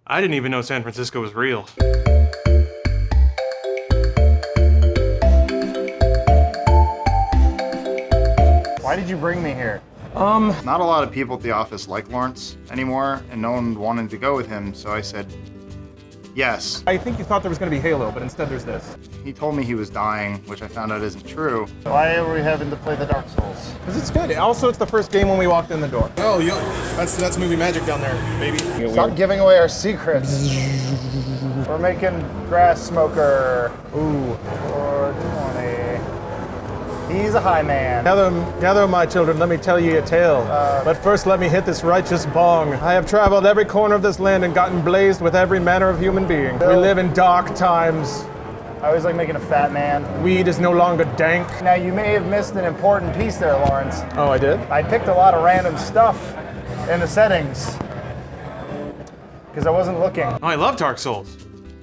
I didn't even know San Francisco was real. Why did you bring me here? Not a lot of people at the office like Lawrence anymore, and no one wanted to go with him, so I said yes. I think you thought there was going to be Halo, but instead there's this. He told me he was dying, which I found out isn't true. Why are we having to play the Dark Souls? Because it's good. Also, it's the first game when we walked in the door. Oh, that's movie magic down there, baby. Stop giving away our secrets. We're making grass smoker. Ooh. 420. He's a high man. Gather, my children, let me tell you a tale. But first, let me hit this righteous bong. I have traveled every corner of this land and gotten blazed with every manner of human being. We live in dark times. I always like making a fat man. Weed is no longer dank. Now, you may have missed an important piece there, Lawrence. Oh, I did? I picked a lot of random stuff in the settings because I wasn't looking. Oh, I love Dark Souls.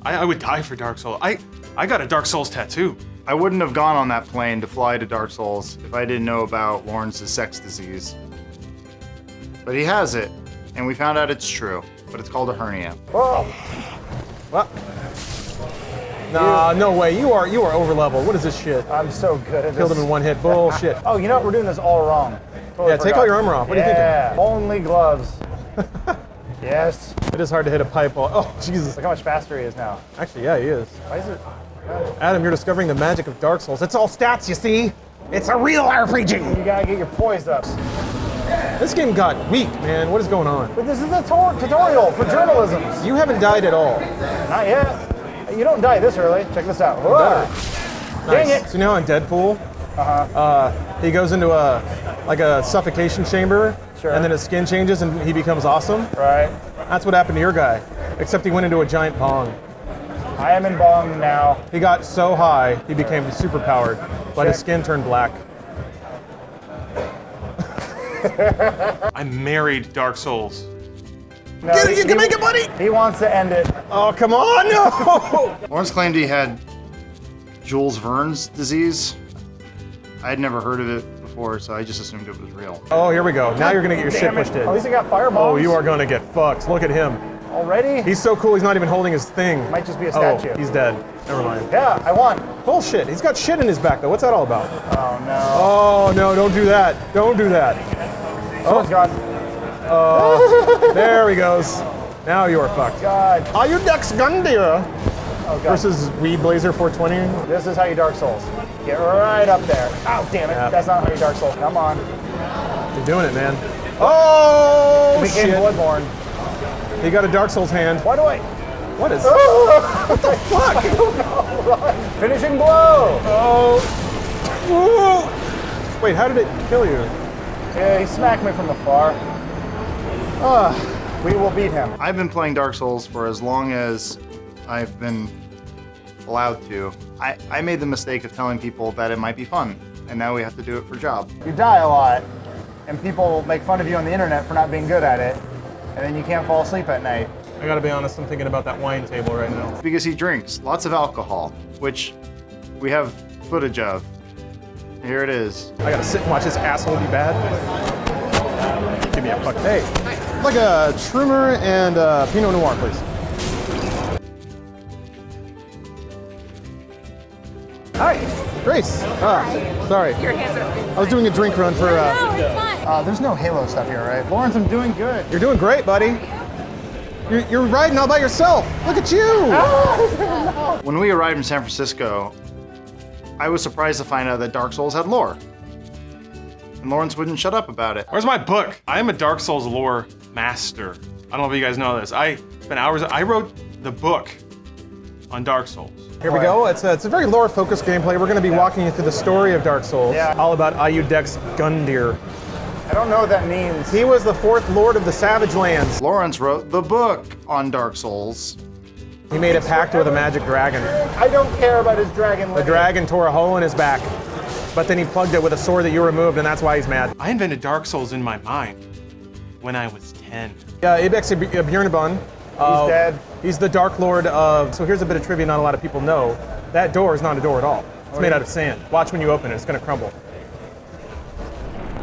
I would die for Dark Souls. I got a Dark Souls tattoo. I wouldn't have gone on that plane to fly to Dark Souls if I didn't know about Lawrence's sex disease. But he has it, and we found out it's true, but it's called a hernia. Whoa. What? Nah, no way. You are over level. What is this shit? I'm so good at this. Killed him in one hit. Bullshit. Oh, you know what? We're doing this all wrong. Totally Yeah, take forgot. all your armor off. What are you thinking? Yeah, only gloves. Yes. It is hard to hit a pipe wall. Oh, Jesus. Look how much faster he is now. Actually, yeah, he is. Why is it? Adam, you're discovering the magic of Dark Souls. It's all stats, you see? It's a real RPG. You gotta get your poise up. This game got weak, man. What is going on? But this is a tutorial for journalism. You haven't died at all. Not yet. You don't die this early. Check this out. Whoa. Dang Nice. it. So you know how in Deadpool, he goes into a suffocation chamber, Sure. and then his skin changes and he becomes awesome? Right. That's what happened to your guy, except he went into a giant bong. I am in bong now. He got so high, he became super powered, but his Check. skin turned black. I married Dark Souls. No, Get it, you can make it, buddy! He wants to end it. Oh, come on, no! Lawrence claimed he had Jules Verne's disease. I had never heard of it before, so I just assumed it was real. Oh, here we go. Now you're gonna get your shit Damn it. pushed in. At least I got fireballs. Oh, you are gonna get fucked. Look at him. Already? He's so cool, he's not even holding his thing. Might just be a statue. Oh, he's dead. Never mind. Yeah, I won. Bullshit. He's got shit in his back, though. What's that all about? Oh, no. Oh, no, don't do that. Don't do that. Oh, it's gone. There he goes. Now you are fucked. God. Are you Dex Gundyr Oh, God. versus Weed Blazer 420? This is how you Dark Souls. Get right up there. Oh, damn it. Yeah. That's not how you Dark Souls. Come on. You're doing it, man. Oh, Became shit. Bloodborne. He got a Dark Souls hand. Why do I? What is? What the fuck? I don't know. Run. Finishing blow. Oh. Wait, how did it kill you? Yeah, he smacked me from afar. We will beat him. I've been playing Dark Souls for as long as I've been allowed to. I made the mistake of telling people that it might be fun, and now we have to do it for job. You die a lot, and people make fun of you on the internet for not being good at it, and then you can't fall asleep at night. I gotta be honest, I'm thinking about that wine table right now. Because he drinks lots of alcohol, which we have footage of. Here it is. I gotta sit and watch this asshole be bad. Give me a fuck. Hey, like a trimmer and a Pinot Noir, please. Hi, Grace. Sorry. Your hands are. I was doing a drink run for. No, it's fine. There's no Halo stuff here, right? Lawrence, I'm doing good. You're doing great, buddy. You're riding all by yourself. Look at you. When we arrived in San Francisco, I was surprised to find out that Dark Souls had lore. And Lawrence wouldn't shut up about it. Where's my book? I am a Dark Souls lore master. I don't know if you guys know this. I spent hours. I wrote the book on Dark Souls. Here we go. It's a very lore-focused gameplay. We're going to be walking you through the story of Dark Souls. Yeah. All about Ayudex Gundyr. I don't know what that means. He was the fourth Lord of the Savage Lands. Lawrence wrote the book on Dark Souls. He made a pact with a magic dragon. I don't care about his dragon. The dragon tore a hole in his back, but then he plugged it with a sword that you removed, and that's why he's mad. I invented Dark Souls in my mind when I was 10. Ibex Bjornabon. He's dead. He's the Dark Lord of. So here's a bit of trivia not a lot of people know. That door is not a door at all. It's made out of sand. Watch when you open it, it's gonna crumble.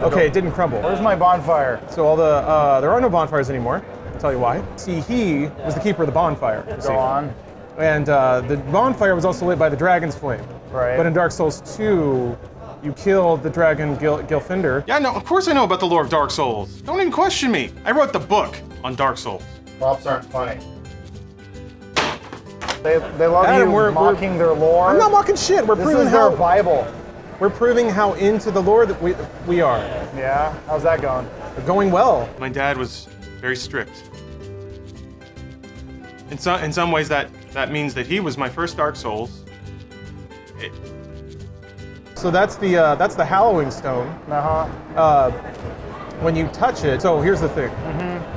Okay, it didn't crumble. Where's my bonfire? So all the there are no bonfires anymore. I'll tell you why. See, he was the keeper of the bonfire. Go on. And the bonfire was also lit by the dragon's flame. Right. But in Dark Souls 2, you killed the dragon Gilfinder. Yeah, no, of course I know about the lore of Dark Souls. Don't even question me. I wrote the book on Dark Souls. Props aren't funny. They love Adam, you we're mocking their lore. I'm not mocking shit. We're This proving is their how Bible. we're proving how into the lore that we are. Yeah? How's that going? We're going well. My dad was very strict. In some ways, that means that he was my first Dark Souls. So that's the hallowing stone. Uh-huh. When you touch it, so here's the thing.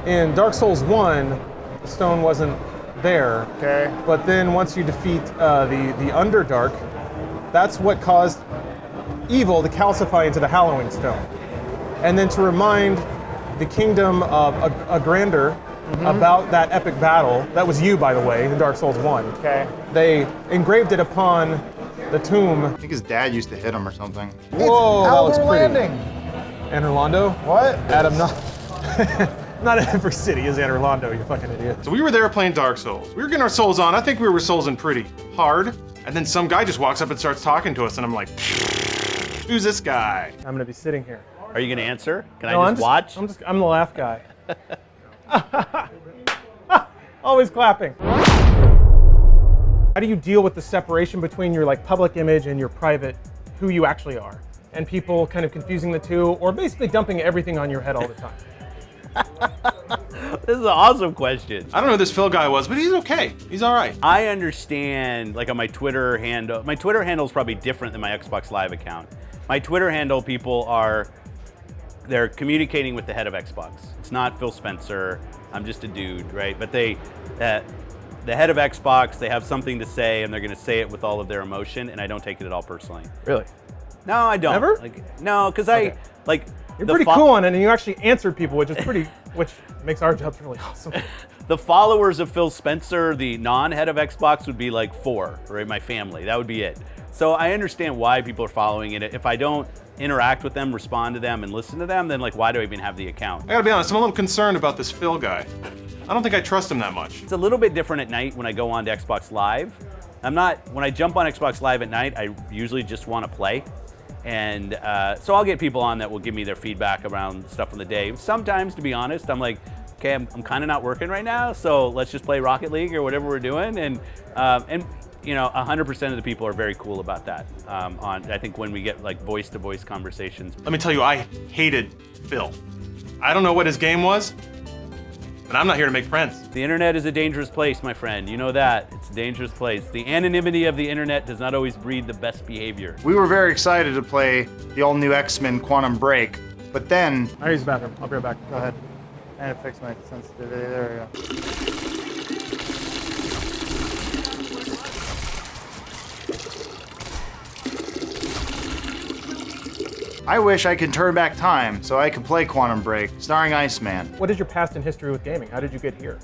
In Dark Souls 1, the stone wasn't there. Okay. But then once you defeat the Underdark, that's what caused evil to calcify into the hallowing stone. And then to remind the kingdom of Agrander about that epic battle, that was you, by the way, in Dark Souls 1. Okay. They engraved it upon the tomb. I think his dad used to hit him or something. Whoa, that looks Outer pretty. Landing. And Orlando? What? Adam, not every city is Anne Orlando, you fucking idiot. So we were there playing Dark Souls. We were getting our souls on. I think we were soulsing pretty hard. And then some guy just walks up and starts talking to us, and I'm like, who's this guy? I'm gonna be sitting here. Are you gonna answer? Can No, I just watch? I'm the laugh guy. Always clapping. How do you deal with the separation between your like public image and your private, who you actually are? And people kind of confusing the two, or basically dumping everything on your head all the time? This is an awesome question. I don't know who this Phil guy was, but he's okay. He's all right. I understand, like on my Twitter handle is probably different than my Xbox Live account. My Twitter handle, they're communicating with the head of Xbox. It's not Phil Spencer. I'm just a dude, right? But the head of Xbox, they have something to say, and they're going to say it with all of their emotion, and I don't take it at all personally. Really? No, I don't. Never? No, because Okay. You're pretty cool on it, and you actually answered people, which makes our jobs really awesome. The followers of Phil Spencer, the non-head of Xbox, would be like 4, right? My family, that would be it. So I understand why people are following it. If I don't interact with them, respond to them, and listen to them, then like, why do I even have the account? I gotta be honest, I'm a little concerned about this Phil guy. I don't think I trust him that much. It's a little bit different at night when I go on to Xbox Live. When I jump on Xbox Live at night, I usually just want to play. And so I'll get people on that will give me their feedback around stuff on the day. Sometimes, to be honest, I'm like, okay, I'm kind of not working right now, so let's just play Rocket League or whatever we're doing. And you know, 100% of the people are very cool about that. I think when we get like voice-to-voice conversations. Let me tell you, I hated Phil. I don't know what his game was, but I'm not here to make friends. The internet is a dangerous place, my friend. You know that. It's a dangerous place. The anonymity of the internet does not always breed the best behavior. We were very excited to play the all-new X-Men Quantum Break, but then I use the bathroom. I'll be right back. Go ahead. And fix my sensitivity. There we go. I wish I could turn back time so I could play Quantum Break, starring Iceman. What is your past and history with gaming? How did you get here?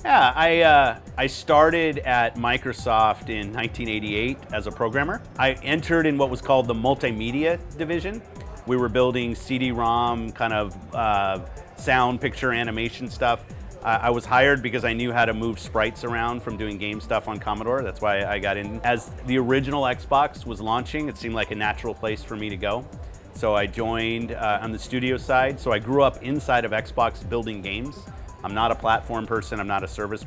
Yeah, I started at Microsoft in 1988 as a programmer. I entered in what was called the multimedia division. We were building CD-ROM kind of sound, picture, animation stuff. I was hired because I knew how to move sprites around from doing game stuff on Commodore. That's why I got in. As the original Xbox was launching, it seemed like a natural place for me to go. So I joined on the studio side. So I grew up inside of Xbox building games. I'm not a platform person. I'm not a service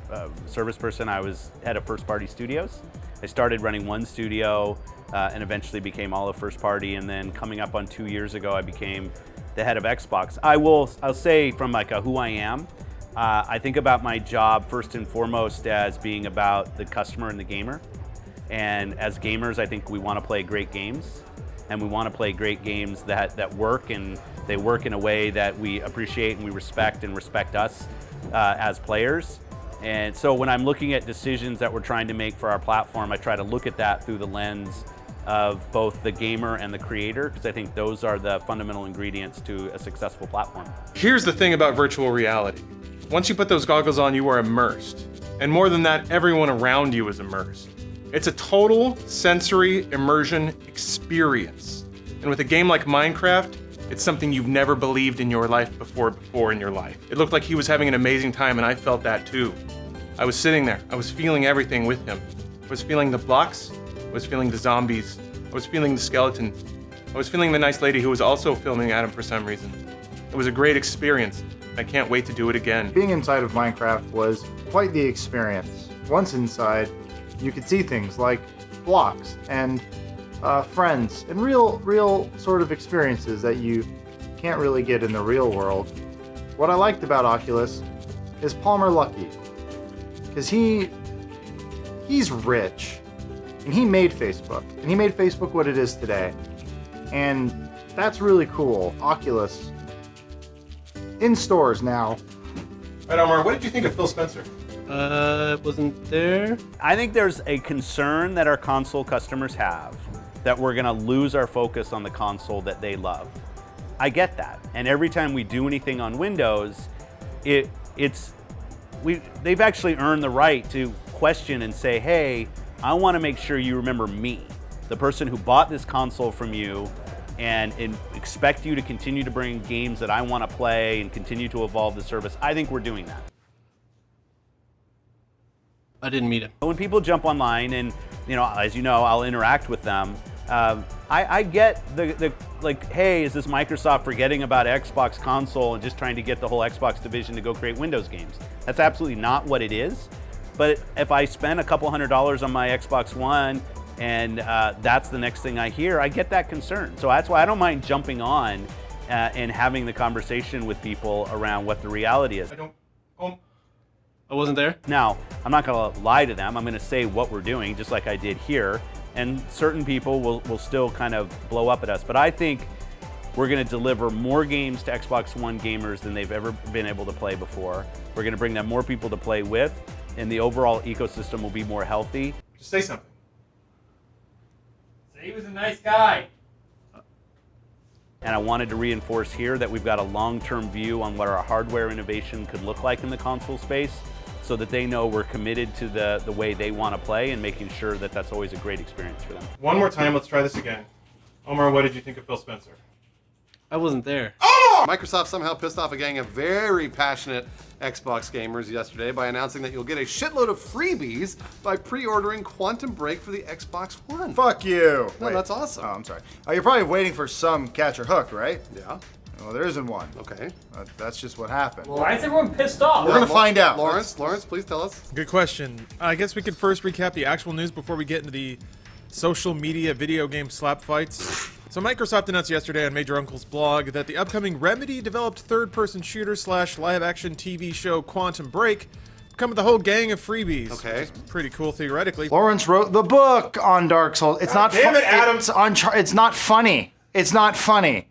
person. I was head of first party studios. I started running one studio and eventually became all of first party. And then coming up on 2 years ago, I became the head of Xbox. I'll say from like a who I am, I think about my job first and foremost as being about the customer and the gamer. And as gamers, I think we want to play great games. And we want to play great games that work, and they work in a way that we appreciate and we respect us as players. And so when I'm looking at decisions that we're trying to make for our platform, I try to look at that through the lens of both the gamer and the creator, because I think those are the fundamental ingredients to a successful platform. Here's the thing about virtual reality. Once you put those goggles on, you are immersed. And more than that, everyone around you is immersed. It's a total sensory immersion experience. And with a game like Minecraft, It's something you've never believed in your life before in your life. It looked like he was having an amazing time, and I felt that too. I was sitting there. I was feeling everything with him. I was feeling the blocks. I was feeling the zombies. I was feeling the skeleton. I was feeling the nice lady who was also filming at him for some reason. It was a great experience. I can't wait to do it again. Being inside of Minecraft was quite the experience. Once inside, you could see things like blocks and friends and real sort of experiences that you can't really get in the real world. What I liked about Oculus is Palmer Luckey, because he's rich, and he made Facebook, and he made Facebook what it is today, and that's really cool. Oculus in stores now. All right, Omar, what did you think of Phil Spencer? Wasn't there? I think there's a concern that our console customers have that we're gonna lose our focus on the console that they love. I get that. And every time we do anything on Windows, they've actually earned the right to question and say, hey, I wanna make sure you remember me, the person who bought this console from you, and expect you to continue to bring games that I wanna play and continue to evolve the service. I think we're doing that. I didn't meet him. When people jump online and, as you know, I'll interact with them, I get the like, hey, is this Microsoft forgetting about Xbox console and just trying to get the whole Xbox division to go create Windows games? That's absolutely not what it is. But if I spend a couple $100s on my Xbox One and that's the next thing I hear, I get that concern. So that's why I don't mind jumping on and having the conversation with people around what the reality is. I wasn't there. Now, I'm not gonna lie to them. I'm gonna say what we're doing, just like I did here. And certain people will still kind of blow up at us. But I think we're gonna deliver more games to Xbox One gamers than they've ever been able to play before. We're gonna bring them more people to play with, and the overall ecosystem will be more healthy. Just say something. Say he was a nice guy. And I wanted to reinforce here that we've got a long-term view on what our hardware innovation could look like in the console space, so that they know we're committed to the way they want to play and making sure that that's always a great experience for them. One more time, let's try this again. Omar, what did you think of Phil Spencer? I wasn't there. Microsoft somehow pissed off a gang of very passionate Xbox gamers yesterday by announcing that you'll get a shitload of freebies by pre-ordering Quantum Break for the Xbox One. Fuck you. No, Wait. that's awesome. Oh, I'm sorry. You're probably waiting for some catch or hook, right? Yeah. Well, there isn't one. Okay. That's just what happened. Well, why is everyone pissed off? We're gonna find out. Lawrence, please tell us. Good question. I guess we could first recap the actual news before we get into the social media video game slap fights. So Microsoft announced yesterday on Major Uncle's blog that the upcoming Remedy-developed third-person shooter / live-action TV show Quantum Break come with a whole gang of freebies. Okay. Which is pretty cool theoretically. Lawrence wrote the book on Dark Souls. It's not. damn it, Adam. It's not funny. It's not funny.